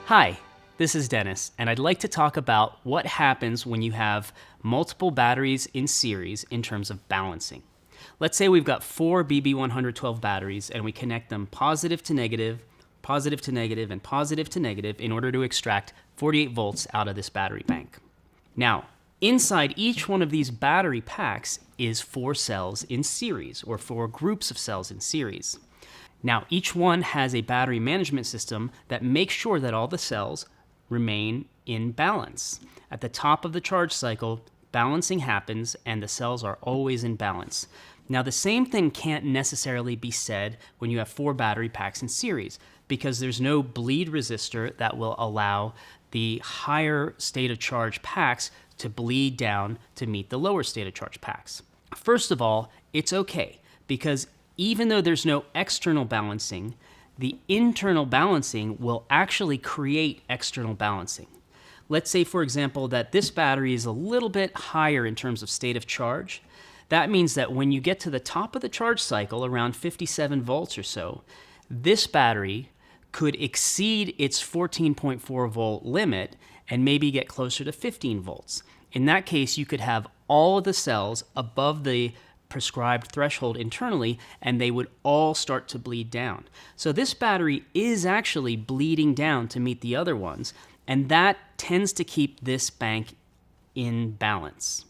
Hi, this is Dennis, and I'd like to talk about what happens when you have multiple batteries in series in terms of balancing. Let's say we've got four BB112 batteries and we connect them positive to negative, and positive to negative in order to extract 48 volts out of this battery bank. Now, inside each one of these battery packs is four cells in series, or four groups of cells in series. Now, each one has a battery management system that makes sure that all the cells remain in balance. At the top of the charge cycle, balancing happens and the cells are always in balance. Now, the same thing can't necessarily be said when you have four battery packs in series, because there's no bleed resistor that will allow the higher state of charge packs to bleed down to meet the lower state of charge packs. First of all, it's okay, because even though there's no external balancing, the internal balancing will actually create external balancing. Let's say, for example, that this battery is a little bit higher in terms of state of charge. That means that when you get to the top of the charge cycle, around 57 volts or so, this battery could exceed its 14.4 volt limit and maybe get closer to 15 volts. In that case, you could have all of the cells above the prescribed threshold internally, and they would all start to bleed down. So this battery is actually bleeding down to meet the other ones, and that tends to keep this bank in balance.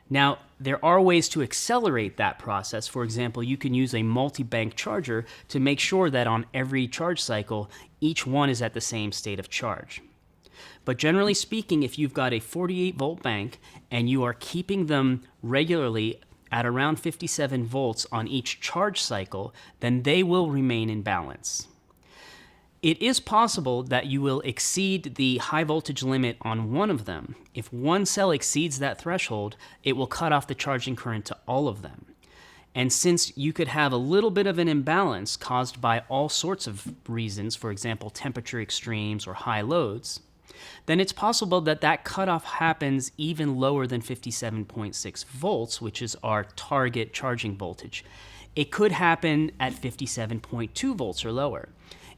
Now, there are ways to accelerate that process. For example, you can use a multi-bank charger to make sure that on every charge cycle, each one is at the same state of charge. But generally speaking, if you've got a 48 volt bank and you are keeping them regularly at around 57 volts on each charge cycle, then they will remain in balance. It is possible that you will exceed the high voltage limit on one of them. If one cell exceeds that threshold, it will cut off the charging current to all of them. And since you could have a little bit of an imbalance caused by all sorts of reasons, for example, temperature extremes or high loads, then it's possible that that cutoff happens even lower than 57.6 volts, which is our target charging voltage. It could happen at 57.2 volts or lower.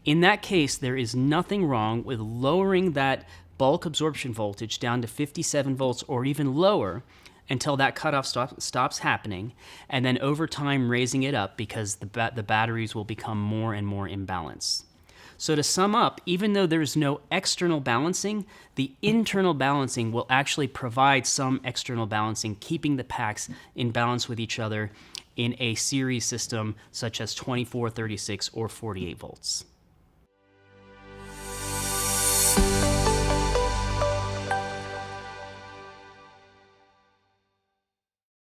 In that case, there is nothing wrong with lowering that bulk absorption voltage down to 57 volts or even lower until that cutoff stops happening, and then over time raising it up because the batteries will become more and more imbalanced. So to sum up, even though there's no external balancing, the internal balancing will actually provide some external balancing, keeping the packs in balance with each other in a series system such as 24, 36, or 48 volts.